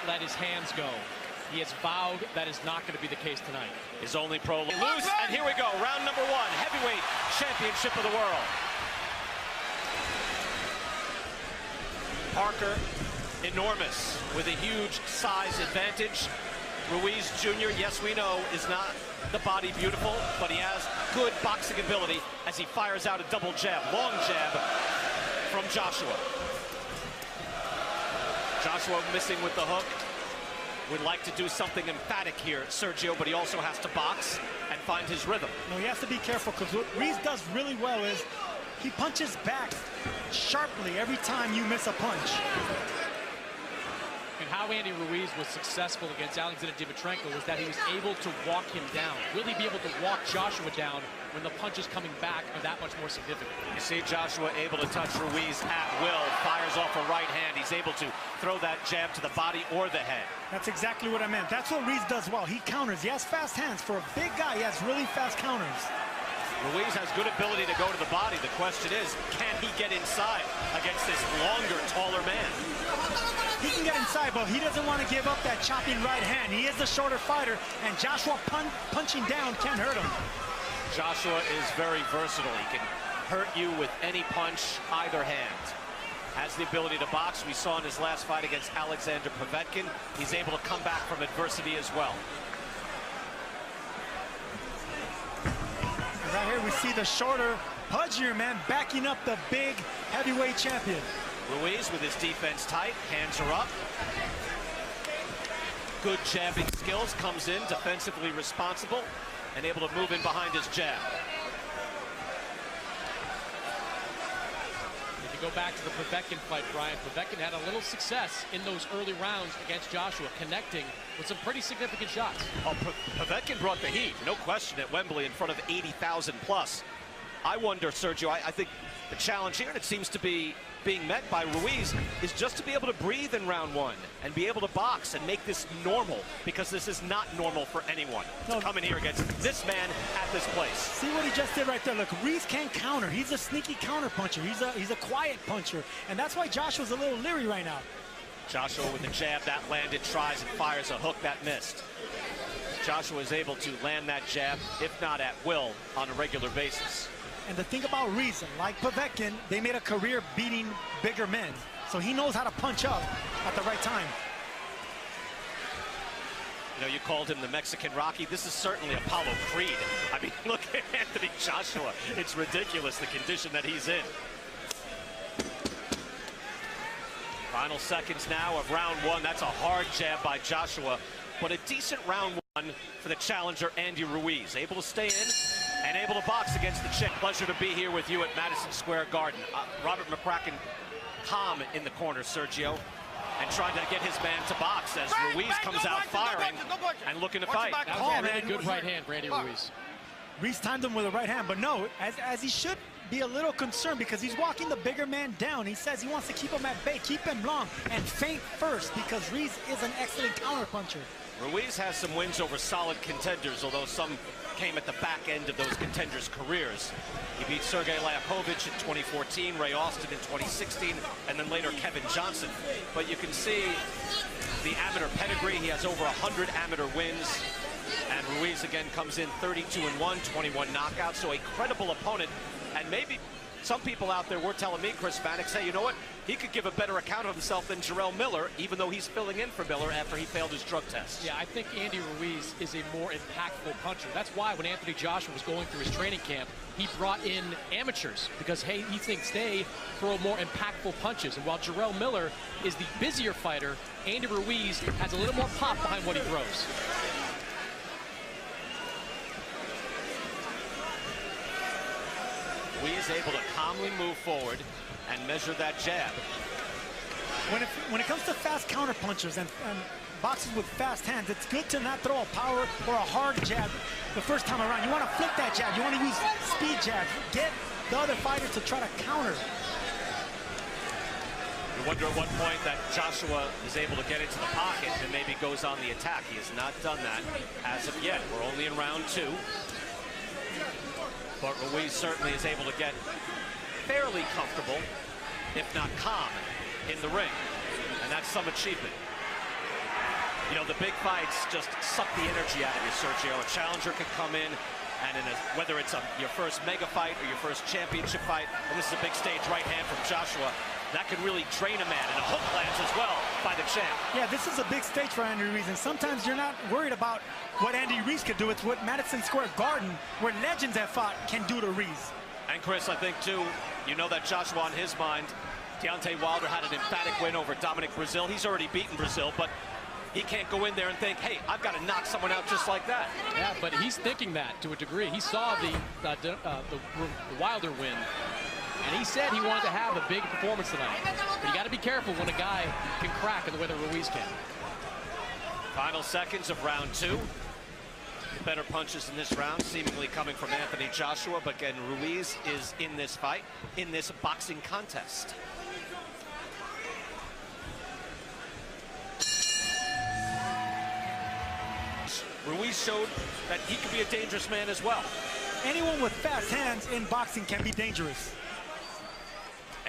let his hands go. He has vowed that is not going to be the case tonight. His only pro lose, and here we go, round number 1, heavyweight championship of the world. Parker, enormous, with a huge size advantage. Ruiz Jr., yes, we know, is not the body beautiful, but he has good boxing ability as he fires out a double jab, long jab from Joshua. Joshua missing with the hook. Would like to do something emphatic here, Sergio, but he also has to box and find his rhythm. No, he has to be careful, because what Ruiz does really well is he punches back sharply every time you miss a punch. And how Andy Ruiz was successful against Alexander Dimitrenko was that he was able to walk him down, really be able to walk Joshua down when the punches coming back are that much more significant. You see Joshua able to touch Ruiz at will, fires off a right hand. He's able to throw that jab to the body or the head. That's exactly what I meant. That's what Ruiz does well. He counters. He has fast hands. For a big guy, he has really fast counters. Ruiz has good ability to go to the body. The question is, can he get inside against this longer, taller man? He can get inside, but he doesn't want to give up that chopping right hand. He is the shorter fighter, and Joshua punching down can hurt him. Joshua is very versatile. He can hurt you with any punch, either hand. Has the ability to box. We saw in his last fight against Alexander Povetkin. He's able to come back from adversity as well. And right here we see the shorter, pudgier man backing up the big heavyweight champion. Ruiz with his defense tight, hands are up. Good jabbing skills, comes in defensively responsible and able to move in behind his jab. If you go back to the Povetkin fight, Brian, Povetkin had a little success in those early rounds against Joshua, connecting with some pretty significant shots. Oh, Povetkin brought the heat, no question, at Wembley in front of 80,000 plus. I wonder, Sergio, I think the challenge here, and it seems to be being met by Ruiz, is just to be able to breathe in round 1 and be able to box and make this normal, because this is not normal for anyone to come in here against this man at this place. See what he just did right there. Look, Ruiz can't counter. He's a sneaky counter puncher. He's a quiet puncher, and that's why Joshua's a little leery right now. Joshua with a jab that landed, tries and fires a hook that missed. Joshua is able to land that jab, if not at will, on a regular basis. And the thing about Ruiz, like Povetkin, they made a career beating bigger men. So he knows how to punch up at the right time. You know, you called him the Mexican Rocky. This is certainly Apollo Creed. I mean, look at Anthony Joshua. It's ridiculous, the condition that he's in. Final seconds now of round 1. That's a hard jab by Joshua, but a decent round 1 for the challenger, Andy Ruiz. Able to stay in and able to box against the Czech. Pleasure to be here with you at Madison Square Garden. Robert McCracken calm in the corner, Sergio, and trying to get his man to box as Ruiz comes out firing and looking to fight. That was a really good right hand, Randy Ruiz. Ruiz timed him with a right hand, but no, as he should be a little concerned, because he's walking the bigger man down. He says he wants to keep him at bay, keep him long, and feint first, because Ruiz is an excellent counter puncher. Ruiz has some wins over solid contenders, although some came at the back end of those contenders' careers. He beat Sergey Liakovich in 2014, Ray Austin in 2016, and then later Kevin Johnson. But you can see the amateur pedigree. He has over 100 amateur wins. And Ruiz again comes in 32-1, 21 knockouts, so a credible opponent. And maybe some people out there were telling me, Chris Vanek, say, you know what? He could give a better account of himself than Jarrell Miller, even though he's filling in for Miller after he failed his drug test. Yeah, I think Andy Ruiz is a more impactful puncher. That's why when Anthony Joshua was going through his training camp, he brought in amateurs, because, hey, he thinks they throw more impactful punches. And while Jarrell Miller is the busier fighter, Andy Ruiz has a little more pop behind what he throws. Ruiz able to calmly move forward and measure that jab. When it comes to fast counter punchers and boxers with fast hands, it's good to not throw a power or a hard jab the first time around. You want to flip that jab. You want to use speed jabs. Get the other fighter to try to counter. You wonder at what point that Joshua is able to get into the pocket and maybe goes on the attack. He has not done that as of yet. We're only in round 2. But Ruiz certainly is able to get fairly comfortable, if not calm, in the ring. And that's some achievement. You know, the big fights just suck the energy out of you, Sergio. A challenger can come in, and whether it's your first mega fight or your first championship fight, and this is a big stage right hand from Joshua, that could really drain a man, and a hook lands as well by the champ. Yeah, this is a big stage for Andy Ruiz, and sometimes you're not worried about what Andy Ruiz could do. It's what Madison Square Garden, where legends have fought, can do to Ruiz. And Chris, I think too, you know that Joshua on his mind, Deontay Wilder had an emphatic win over Dominic Breazeale. He's already beaten Breazeale, but he can't go in there and think, hey, I've got to knock someone out just like that. Yeah, but he's thinking that to a degree. He saw the Wilder win, and he said he wanted to have a big performance tonight. But you got to be careful when a guy can crack in the way that Ruiz can. Final seconds of round 2. Better punches in this round, seemingly coming from Anthony Joshua, but again, Ruiz is in this fight, in this boxing contest. Ruiz showed that he could be a dangerous man as well. Anyone with fast hands in boxing can be dangerous.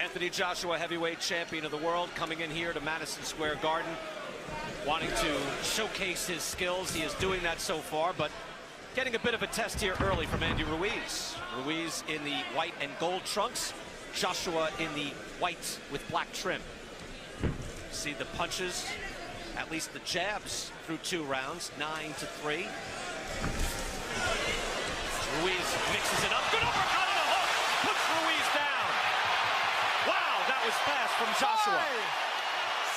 Anthony Joshua, heavyweight champion of the world, coming in here to Madison Square Garden, wanting to showcase his skills. He is doing that so far, but getting a bit of a test here early from Andy Ruiz. Ruiz in the white and gold trunks, Joshua in the white with black trim. See the punches, at least the jabs through 2 rounds, 9-3. Ruiz mixes it up, good uppercut and a hook, puts Ruiz down. Wow, that was fast from Joshua. 5,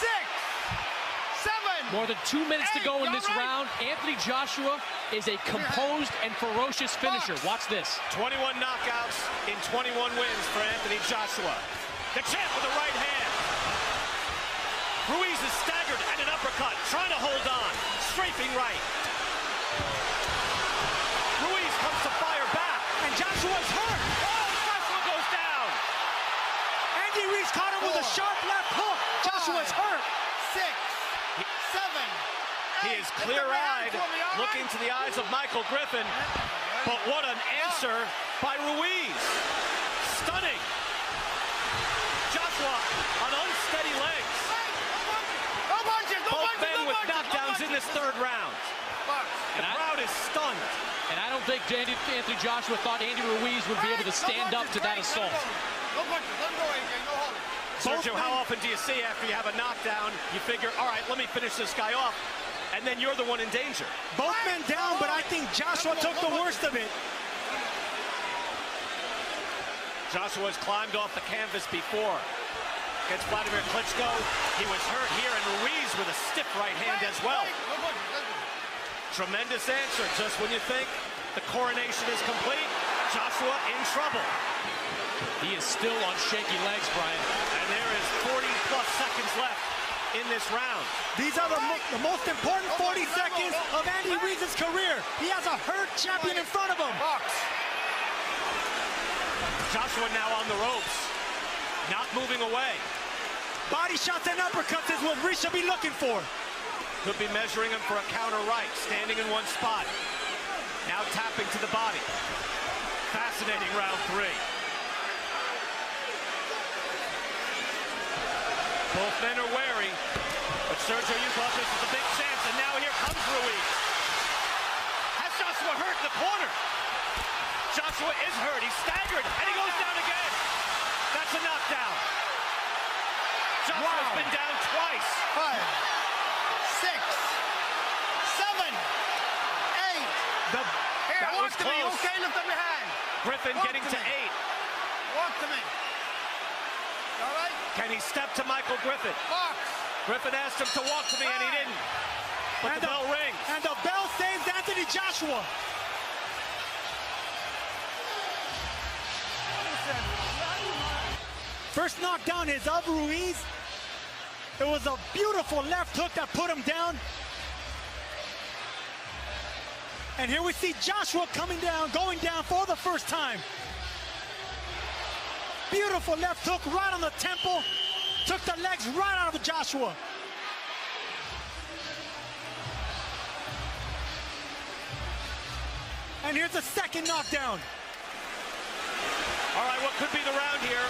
6, 7. More than 2 minutes to go in this round. Anthony Joshua is a composed and ferocious finisher. Watch this. 21 knockouts in 21 wins for Anthony Joshua. The champ with the right hand. Ruiz is staggered at an uppercut, trying to hold on. Strafing right. Ruiz comes to fire back. And Joshua's hurt. Oh, Joshua goes down. Andy Ruiz caught him with a sharp left hook. Joshua's hurt. 6, 7. He is clear-eyed, looking to the eyes of Michael Griffin. But what an answer by Ruiz. Stunning. Joshua on unsteady legs. Both men with knockdowns in this 3rd round. The crowd is stunned. And I don't think Anthony Joshua thought Andy Ruiz would be able to stand up to that assault. Sergio, how often do you see after you have a knockdown, you figure, all right, let me finish this guy off, and then you're the one in danger? Both men down, but I think Joshua took the worst of it. Joshua's climbed off the canvas before. Against Vladimir Klitschko, he was hurt here, and Ruiz with a stiff right hand as well. Tremendous answer. Just when you think the coronation is complete, Joshua in trouble. He is still on shaky legs, Brian. And there is 40-plus seconds left in this round. These are the most important 40 seconds of Andy Ruiz's career. He has a hurt champion in front of him. Joshua now on the ropes, not moving away. Body shots and uppercuts is what Ruiz should be looking for. Could be measuring him for a counter right, standing in one spot. Now tapping to the body. Fascinating round 3. Both men are wary, but Sergio, you thought this was a big chance, and now here comes Ruiz. Has Joshua hurt in the corner? Joshua is hurt, he's staggered, and he goes down again. That's a knockdown. Joshua's been down twice. 5, 6, 7, 8. That was close. Okay, lift up your hand. Griffin getting to 8. Walk to me. All right? Can he step to Michael Griffin? Box. Griffin asked him to walk to me, and he didn't. But the bell rings. And the bell saves Anthony Joshua. First knockdown is of Ruiz. It was a beautiful left hook that put him down. And here we see Joshua coming down, going down for the first time. Beautiful left hook right on the temple. Took the legs right out of Joshua. And here's the second knockdown. All right, what could be the round here?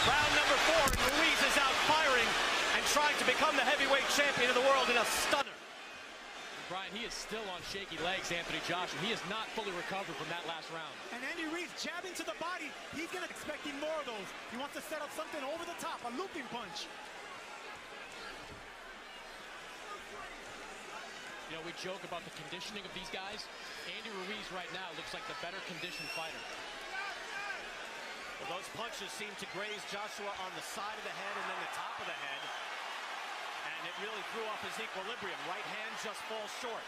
Round number 4, and Ruiz is out firing and trying to become the heavyweight champion of the world in a stunner. he is still on shaky legs, Anthony Joshua. He is not fully recovered from that last round. And Andy Ruiz jabbing to the body. He's going to expecting more of those. He wants to set up something over the top, a looping punch. You know, we joke about the conditioning of these guys. Andy Ruiz right now looks like the better conditioned fighter. Well, those punches seem to graze Joshua on the side of the head and then the top of the head. And it really threw off his equilibrium. Right hand just falls short.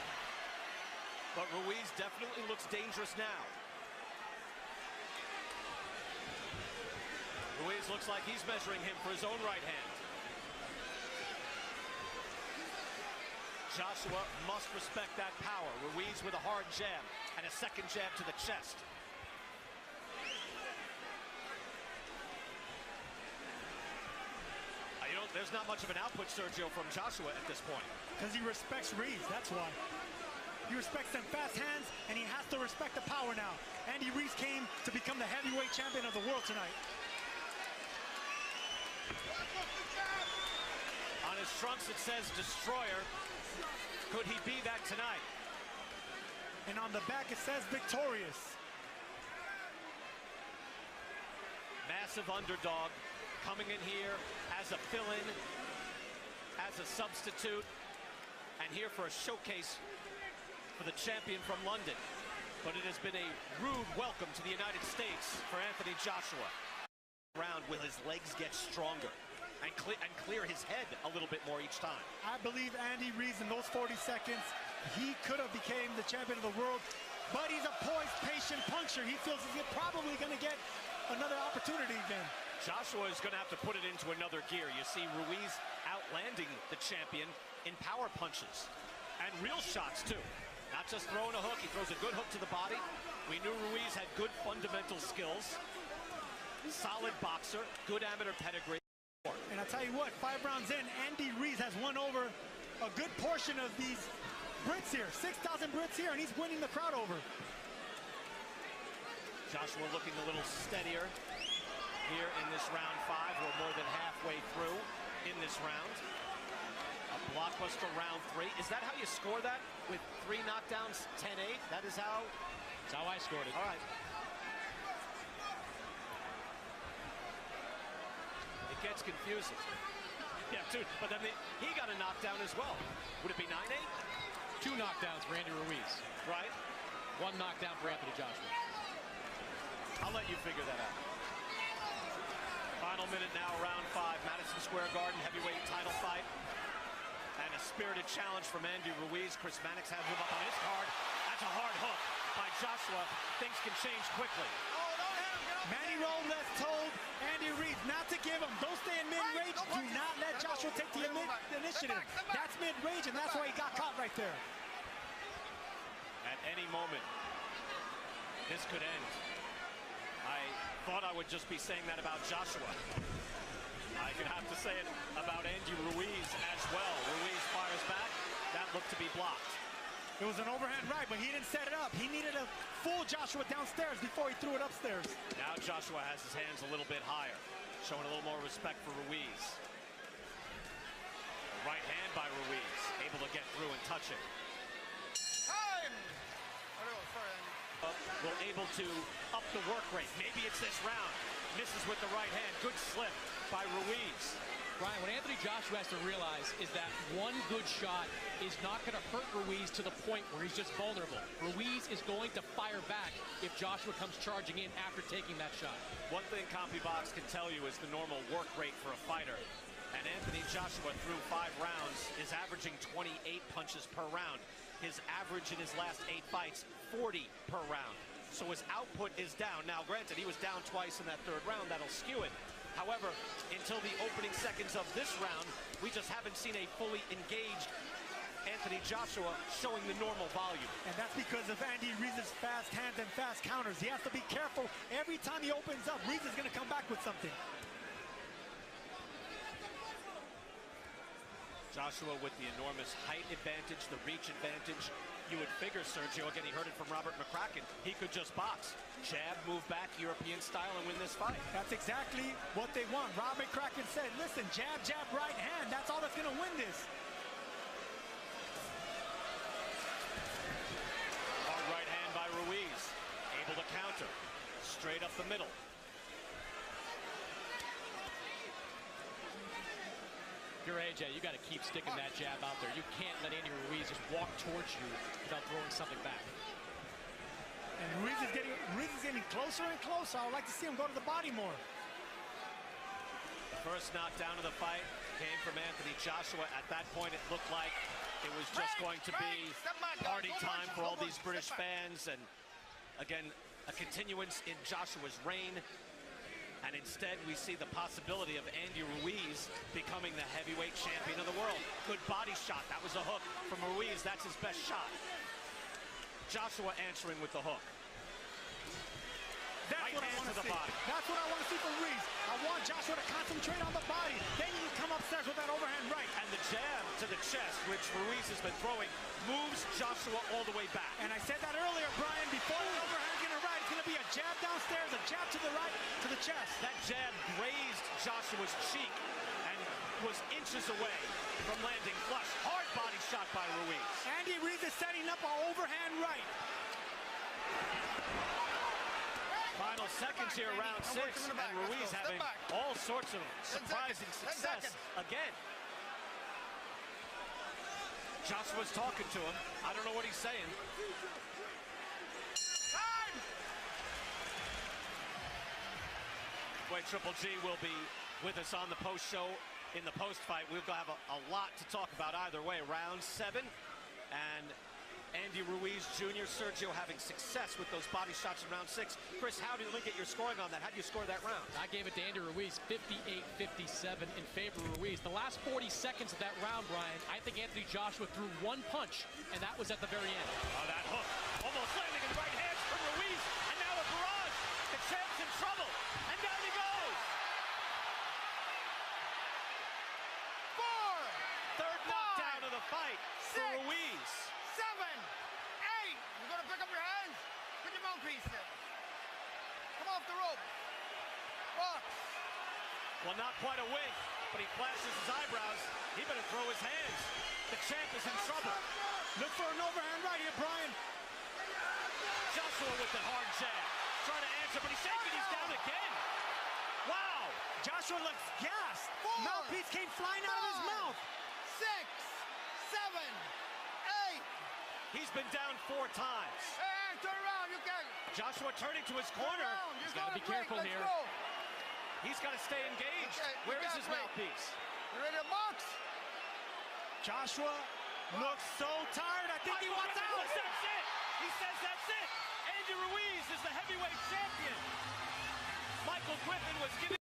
But Ruiz definitely looks dangerous now. Ruiz looks like he's measuring him for his own right hand. Joshua must respect that power. Ruiz with a hard jab and a second jab to the chest. You know, there's not much of an output, Sergio, from Joshua at this point. Because he respects Ruiz, that's why. He respects them fast hands, and he has to respect the power now. Andy Ruiz came to become the heavyweight champion of the world tonight. On his trunks it says Destroyer. Could he be that tonight? And on the back it says Victorious. Massive underdog coming in here as a fill-in, as a substitute, and here for a showcase for the champion from London. But it has been a rude welcome to the United States for Anthony Joshua. Round will his legs get stronger and clear his head a little bit more each time. I believe Andy Ruiz in those 40 seconds, he could have became the champion of the world, but he's a poised, patient puncher. He feels he's probably going to get another opportunity again. Joshua is going to have to put it into another gear. You see Ruiz outlanding the champion in power punches and real shots too. Not just throwing a hook, he throws a good hook to the body. We knew Ruiz had good fundamental skills. Solid boxer, good amateur pedigree. And I tell you what, 5 rounds in, Andy Ruiz has won over a good portion of these Brits here. 6,000 Brits here, and he's winning the crowd over. Joshua looking a little steadier here in this round 5. We're more than halfway through in this round. A blockbuster round 3. Is that how you score that? With 3 knockdowns, 10-8? That's how I scored it. All right. It gets confusing. Yeah, dude, but then he got a knockdown as well. Would it be 9-8? 2 knockdowns for Andy Ruiz. Right. 1 knockdown for Anthony Joshua. I'll let you figure that out. Final minute now, round 5, Madison Square Garden heavyweight title fight. And a spirited challenge from Andy Ruiz. Chris Mannix has him up on his card. That's a hard hook by Joshua. Things can change quickly. Manny Robles told Andy Ruiz not to give him. Don't stay in mid-range. Do not let Joshua take the initiative. That's mid-range, and that's why he got caught right there. At any moment, this could end. I thought I would just be saying that about Joshua. I could have to say it about Andy Ruiz as well. Ruiz fires back. That looked to be blocked. It was an overhand right, but he didn't set it up. He needed to fool Joshua downstairs before he threw it upstairs. Now Joshua has his hands a little bit higher, showing a little more respect for Ruiz. A right hand by Ruiz, able to get through and touch it. Time! Well, able to up the work rate. Maybe it's this round. Misses with the right hand. Good slip by Ruiz. Brian, what Anthony Joshua has to realize is that one good shot is not going to hurt Ruiz to the point where he's just vulnerable. Ruiz is going to fire back if Joshua comes charging in after taking that shot. One thing CompuBox can tell you is the normal work rate for a fighter. And Anthony Joshua, through 5 rounds, is averaging 28 punches per round. His average in his last 8 fights, 40 per round. So his output is down. Now, granted, he was down twice in that 3rd round. That'll skew it. However, until the opening seconds of this round, we just haven't seen a fully engaged Anthony Joshua showing the normal volume. And that's because of Andy Ruiz's fast hands and fast counters. He has to be careful. Every time he opens up, Ruiz is going to come back with something. Joshua with the enormous height advantage, the reach advantage. You would figure, Sergio, again, he heard it from Robert McCracken, he could just box. Jab, move back, European style, and win this fight. That's exactly what they want. Robert McCracken said, listen, jab, jab, right hand. That's all that's going to win this. straight up the middle. If you're AJ, you got to keep sticking that jab out there. You can't let Andy Ruiz just walk towards you without throwing something back. And Ruiz is getting closer and closer. I would like to see him go to the body more. First knockdown of the fight came from Anthony Joshua. At that point, it looked like it was just going to be party time for all these British fans. And again, a continuance in Joshua's reign. And instead, we see the possibility of Andy Ruiz becoming the heavyweight champion of the world. Good body shot. That was a hook from Ruiz. That's his best shot. Joshua answering with the hook. That's right what I hand want to the body. That's what I want to see from Ruiz. I want Joshua to concentrate on the body. Then you can come upstairs with that overhand right. And the jab to the chest, which Ruiz has been throwing, moves Joshua all the way back. And I said that earlier, Brian, before the overhand getting right, it's going to be a jab downstairs, a jab to the right, to the chest. That jab grazed Joshua's cheek and was inches away from landing flush. Hard body shot by Ruiz. Andy Ruiz is setting up an overhand right. Final seconds here, round 6, and Ruiz having all sorts of surprising success again. Joshua's talking to him. I don't know what he's saying. Time! Boy, Triple G will be with us on the post show in the post fight. We'll have a lot to talk about either way. Round 7, and Andy Ruiz Jr., Sergio having success with those body shots in round 6. Chris, how did you get your scoring on that? How do you score that round? I gave it to Andy Ruiz, 58-57 in favor of Ruiz. The last 40 seconds of that round, Brian, I think Anthony Joshua threw one punch, and that was at the very end. Oh, that hook almost landing in the right hands from Ruiz, and now a barrage. The champ's in trouble, and down he goes. 4, Third knockdown of the fight for 6, Ruiz. 7, 8. You're gonna pick up your hands. Put your mouthpiece there. Come off the rope. Box. Well, not quite a wink, but he flashes his eyebrows. He better throw his hands. The champ is in trouble. Look for an overhand right here, Brian. Joshua with the hard jab. Trying to answer, but he's shaking. He's down again. Wow. Joshua looks gassed. 4, Mouthpiece came flying out of his 5, mouth. 6, 7, 8. He's been down 4 times. Hey, turn around. You can. Joshua turning to his corner. He's gotta be careful here. He's got to stay engaged. Okay, Where is his mouthpiece? You ready to box? Joshua looks so tired. I think he wants out. That's it. He says that's it. Andy Ruiz is the heavyweight champion. Michael Griffin was giving